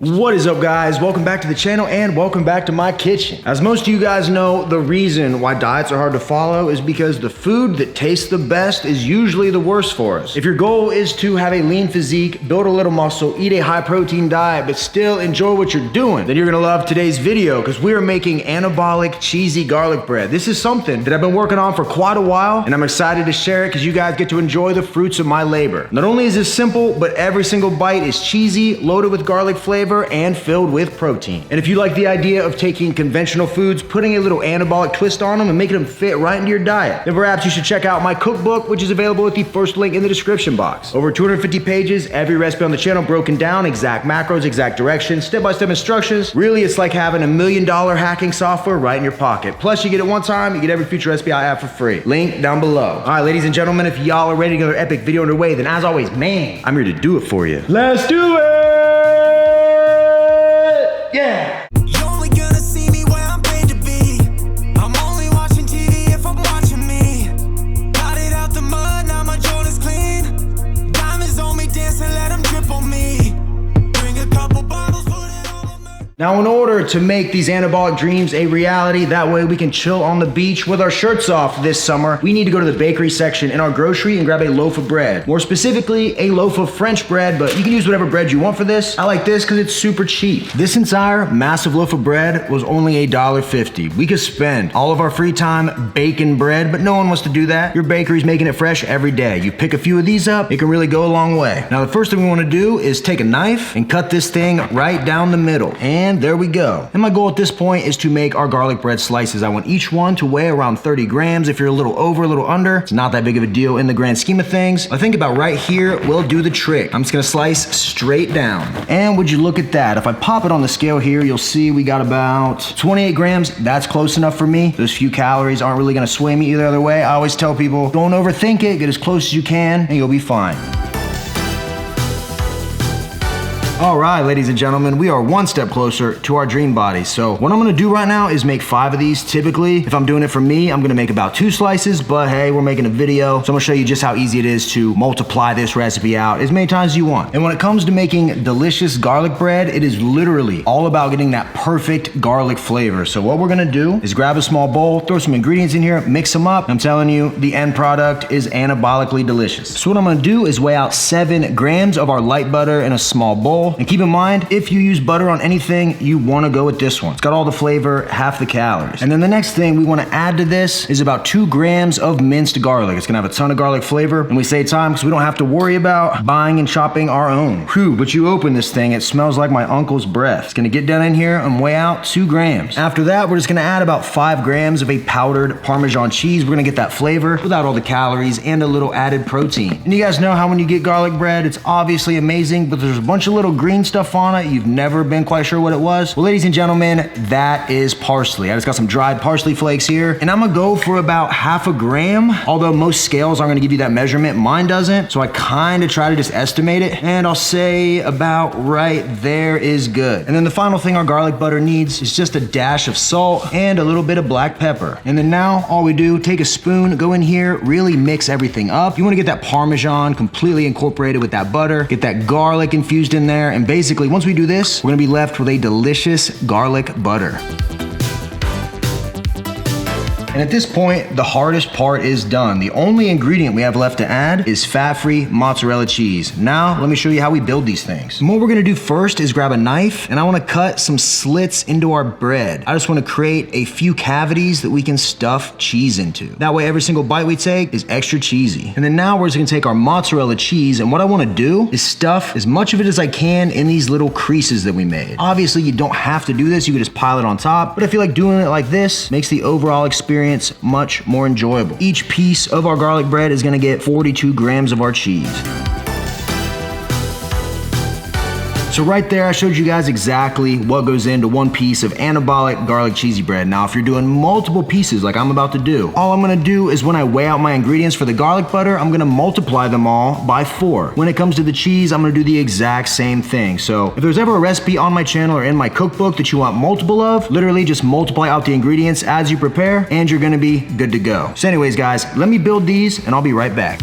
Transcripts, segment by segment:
What is up, guys? Welcome back to the channel and welcome back to my kitchen. As most of you guys know, the reason why diets are hard to follow is because the food that tastes the best is usually the worst for us. If your goal is to have a lean physique, build a little muscle, eat a high protein diet, but still enjoy what you're doing, then you're gonna love today's video because we are making anabolic cheesy garlic bread. This is something that I've been working on for quite a while and I'm excited to share it because you guys get to enjoy the fruits of my labor. Not only is this simple, but every single bite is cheesy, loaded with garlic flavor, and filled with protein. And if you like the idea of taking conventional foods, putting a little anabolic twist on them and making them fit right into your diet, then perhaps you should check out my cookbook, which is available at the first link in the description box. Over 250 pages, every recipe on the channel broken down, exact macros, exact directions, step-by-step instructions. Really, it's like having $1 million hacking software right in your pocket. Plus, you get it one time, you get every future recipe I have for free. Link down below. All right, ladies and gentlemen, if y'all are ready to get another epic video underway, then as always, man, I'm here to do it for you. Let's do it! Yeah. You're only gonna see me where I'm paid to be. I'm only watching TV if I'm watching me. Got it out the mud, now my Jordan's clean. Diamonds on me, dancing, let them drip on me. Bring a couple bottles, put it on my... Now, in order to make these anabolic dreams a reality, that way we can chill on the beach with our shirts off this summer, we need to go to the bakery section in our grocery and grab a loaf of bread. More specifically, a loaf of French bread, but you can use whatever bread you want for this. I like this because it's super cheap. This entire massive loaf of bread was only $1.50. We could spend all of our free time baking bread, but no one wants to do that. Your bakery's making it fresh every day. You pick a few of these up, it can really go a long way. Now, the first thing we want to do is take a knife and cut this thing right down the middle. And there we go. And my goal at this point is to make our garlic bread slices. I want each one to weigh around 30 grams. If you're a little over, a little under, it's not that big of a deal in the grand scheme of things. I think about right here will do the trick. I'm just gonna slice straight down. And would you look at that? If I pop it on the scale here, you'll see we got about 28 grams. That's close enough for me. Those few calories aren't really gonna sway me either other way. I always tell people, don't overthink it, get as close as you can, and you'll be fine. All right, ladies and gentlemen, we are one step closer to our dream bodies. So what I'm gonna do right now is make 5 of these. Typically, if I'm doing it for me, I'm gonna make about 2 slices, but hey, we're making a video. So I'm gonna show you just how easy it is to multiply this recipe out as many times as you want. And when it comes to making delicious garlic bread, it is literally all about getting that perfect garlic flavor. So what we're gonna do is grab a small bowl, throw some ingredients in here, mix them up. I'm telling you, the end product is anabolically delicious. So what I'm gonna do is weigh out 7 grams of our light butter in a small bowl. And keep in mind, if you use butter on anything, you wanna go with this one. It's got all the flavor, half the calories. And then the next thing we wanna add to this is about 2 grams of minced garlic. It's gonna have a ton of garlic flavor, and we save time because we don't have to worry about buying and chopping our own. Whew, but you open this thing, it smells like my uncle's breath. It's gonna get down in here and weigh out 2 grams. After that, we're just gonna add about 5 grams of a powdered Parmesan cheese. We're gonna get that flavor without all the calories and a little added protein. And you guys know how when you get garlic bread, it's obviously amazing, but there's a bunch of little green stuff on it. You've never been quite sure what it was. Well, ladies and gentlemen, that is parsley. I just got some dried parsley flakes here, and I'm gonna go for about half a gram. Although most scales aren't gonna give you that measurement, mine doesn't. So I kind of try to just estimate it, and I'll say about right there is good. And then the final thing our garlic butter needs is just a dash of salt and a little bit of black pepper. And then now all we do, take a spoon, go in here, really mix everything up. You wanna get that Parmesan completely incorporated with that butter, get that garlic infused in there, and basically once we do this, we're gonna be left with a delicious garlic butter. And at this point, the hardest part is done. The only ingredient we have left to add is fat-free mozzarella cheese. Now, let me show you how we build these things. And what we're gonna do first is grab a knife, and I wanna cut some slits into our bread. I just wanna create a few cavities that we can stuff cheese into. That way, every single bite we take is extra cheesy. And then now we're just gonna take our mozzarella cheese, and what I wanna do is stuff as much of it as I can in these little creases that we made. Obviously, you don't have to do this. You can just pile it on top, but I feel like doing it like this makes the overall experience much more enjoyable. Each piece of our garlic bread is gonna get 42 grams of our cheese. So right there, I showed you guys exactly what goes into one piece of anabolic garlic cheesy bread. Now, if you're doing multiple pieces like I'm about to do, all I'm gonna do is when I weigh out my ingredients for the garlic butter, I'm gonna multiply them all by 4. When it comes to the cheese, I'm gonna do the exact same thing. So if there's ever a recipe on my channel or in my cookbook that you want multiple of, literally just multiply out the ingredients as you prepare, and you're gonna be good to go. So anyways, guys, let me build these and I'll be right back.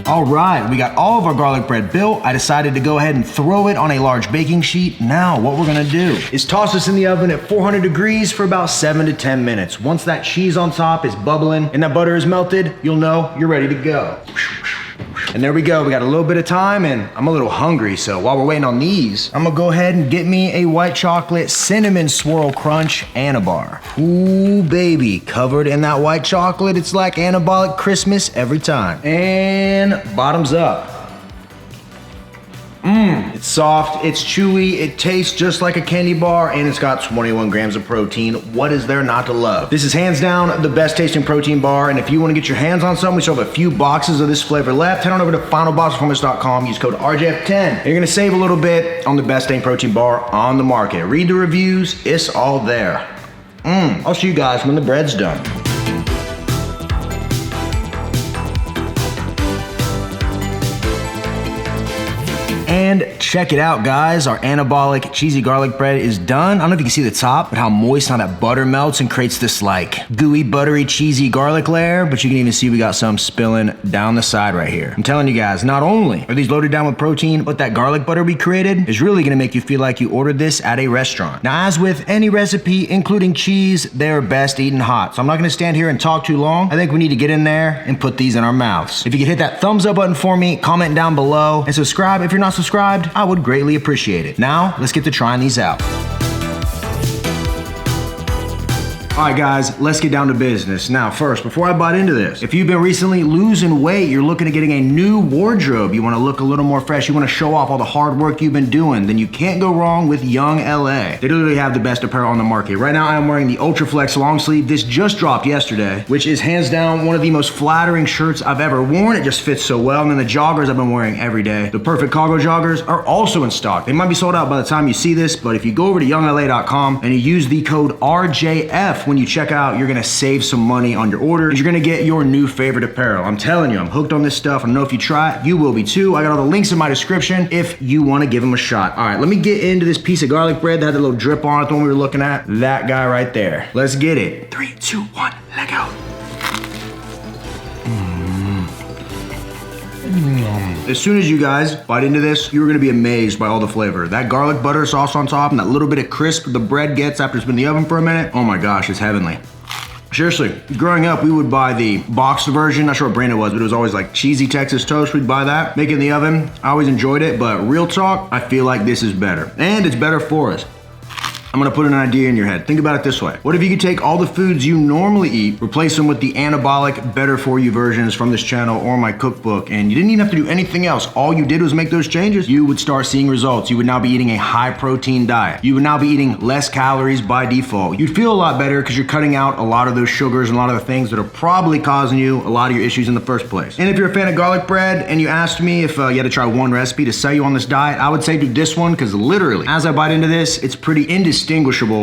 All right, we got all of our garlic bread built. I decided to go ahead and throw it on a large baking sheet. Now, what we're gonna do is toss this in the oven at 400 degrees for about 7 to 10 minutes. Once that cheese on top is bubbling and that butter is melted, you'll know you're ready to go. And there we go, we got a little bit of time and I'm a little hungry, so while we're waiting on these, I'm gonna go ahead and get me a white chocolate cinnamon swirl crunch Anabar. Ooh, baby, covered in that white chocolate, it's like Anabolic Christmas every time. And bottoms up. It's soft, it's chewy, it tastes just like a candy bar, and it's got 21 grams of protein. What is there not to love? This is hands down the best tasting protein bar, and if you want to get your hands on some, we still have a few boxes of this flavor left. Head on over to finalboxperformance.com, use code RJF10, and you're gonna save a little bit on the best dang protein bar on the market. Read the reviews, it's all there. I'll see you guys when the bread's done. And check it out, guys. Our Anabolic cheesy garlic bread is done. I don't know if you can see the top, but how moist, how that butter melts and creates this like gooey, buttery, cheesy garlic layer. But you can even see we got some spilling down the side right here. I'm telling you guys, not only are these loaded down with protein, but that garlic butter we created is really gonna make you feel like you ordered this at a restaurant. Now, as with any recipe, including cheese, they're best eaten hot. So I'm not gonna stand here and talk too long. I think we need to get in there and put these in our mouths. If you could hit that thumbs up button for me, comment down below, and subscribe if you're not subscribed, I would greatly appreciate it. Now, let's get to trying these out. All right, guys, let's get down to business. Now, first, before I bite into this, if you've been recently losing weight, you're looking at getting a new wardrobe, you wanna look a little more fresh, you wanna show off all the hard work you've been doing, then you can't go wrong with Young LA. They literally have the best apparel on the market. Right now, I'm wearing the Ultra Flex long sleeve. This just dropped yesterday, which is hands down one of the most flattering shirts I've ever worn. It just fits so well. And then the joggers I've been wearing every day, the Perfect Cargo joggers, are also in stock. They might be sold out by the time you see this, but if you go over to youngla.com and you use the code RJF when you check out, you're gonna save some money on your order. You're gonna get your new favorite apparel. I'm telling you, I'm hooked on this stuff. I don't know if you try it, you will be too. I got all the links in my description if you wanna give them a shot. All right, let me get into this piece of garlic bread that had a little drip on it, the one we were looking at. That guy right there. Let's get it. 3, 2, 1, let go. As soon as you guys bite into this, you're gonna be amazed by all the flavor. That garlic butter sauce on top and that little bit of crisp the bread gets after it's been in the oven for a minute. Oh my gosh, it's heavenly. Seriously, growing up, we would buy the boxed version. Not sure what brand it was, but it was always like cheesy Texas toast. We'd buy that, make it in the oven. I always enjoyed it, but real talk, I feel like this is better. And it's better for us. I'm gonna put an idea in your head. Think about it this way. What if you could take all the foods you normally eat, replace them with the Anabolic, better for you versions from this channel or my cookbook, and you didn't even have to do anything else. All you did was make those changes. You would start seeing results. You would now be eating a high protein diet. You would now be eating less calories by default. You'd feel a lot better because you're cutting out a lot of those sugars and a lot of the things that are probably causing you a lot of your issues in the first place. And if you're a fan of garlic bread and you asked me if you had to try one recipe to sell you on this diet, I would say do this one because literally, as I bite into this, it's pretty indistinguishable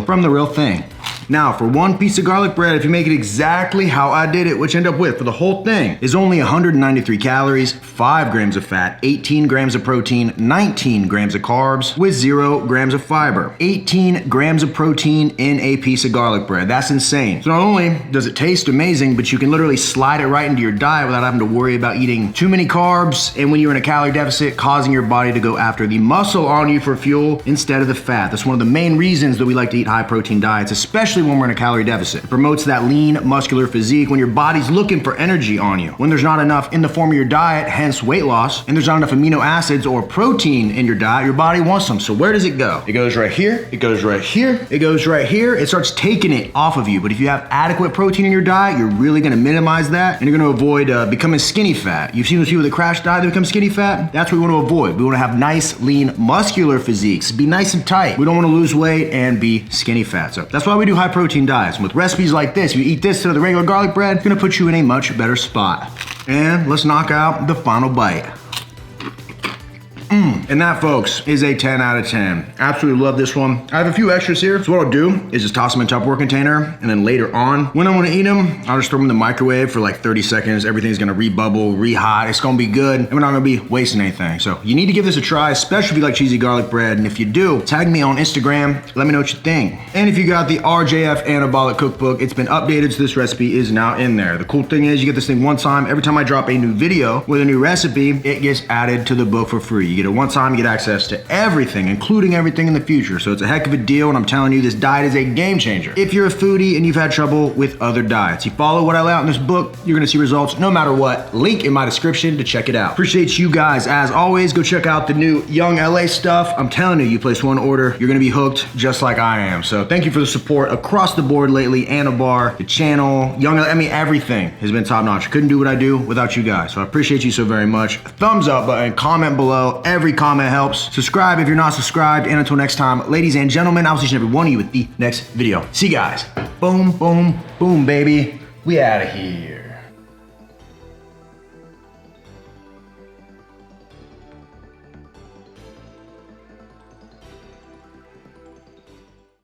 from the real thing. Now, for one piece of garlic bread, if you make it exactly how I did it, which you end up with for the whole thing is only 193 calories, 5 grams of fat, 18 grams of protein, 19 grams of carbs, with 0 grams of fiber. 18 grams of protein in a piece of garlic bread. That's insane. So not only does it taste amazing, but you can literally slide it right into your diet without having to worry about eating too many carbs, and when you're in a calorie deficit, causing your body to go after the muscle on you for fuel instead of the fat. That's one of the main reasons that we like to eat high protein diets, especially when we're in a calorie deficit. It promotes that lean, muscular physique when your body's looking for energy on you. When there's not enough in the form of your diet, hence weight loss, and there's not enough amino acids or protein in your diet, your body wants them. So where does it go? It goes right here, it goes right here, it goes right here. It starts taking it off of you. But if you have adequate protein in your diet, you're really gonna minimize that, and you're gonna avoid becoming skinny fat. You've seen those people that crash diet, they become skinny fat? That's what we wanna avoid. We wanna have nice, lean, muscular physiques, be nice and tight. We don't wanna lose weight and be skinny fat. So that's why we do high protein diets. And with recipes like this, you eat this instead of the regular garlic bread, it's gonna put you in a much better spot. And let's knock out the final bite. And that, folks, is a 10 out of 10. Absolutely love this one. I have a few extras here. So what I'll do is just toss them in a Tupperware container, and then later on, when I want to eat them, I'll just throw them in the microwave for like 30 seconds. Everything's gonna rebubble, re-hot. It's gonna be good, and we're not gonna be wasting anything. So you need to give this a try, especially if you like cheesy garlic bread. And if you do, tag me on Instagram. Let me know what you think. And if you got the RJF Anabolic Cookbook, it's been updated, so this recipe is now in there. The cool thing is you get this thing one time. Every time I drop a new video with a new recipe, it gets added to the book for free. You get it one time, you get access to everything, including everything in the future. So it's a heck of a deal, and I'm telling you, this diet is a game changer. If you're a foodie and you've had trouble with other diets, you follow what I lay out in this book, you're gonna see results no matter what. Link in my description to check it out. Appreciate you guys. As always, go check out the new Young LA stuff. I'm telling you, you place one order, you're gonna be hooked just like I am. So thank you for the support across the board lately. Anabar, the channel, Young LA, I mean, everything has been top notch. Couldn't do what I do without you guys. So I appreciate you so very much. Thumbs up button, comment below. Every comment helps. Subscribe if you're not subscribed. And until next time, ladies and gentlemen, I'll see each and every one of you with the next video. See you guys. Boom, boom, boom, baby. We out of here.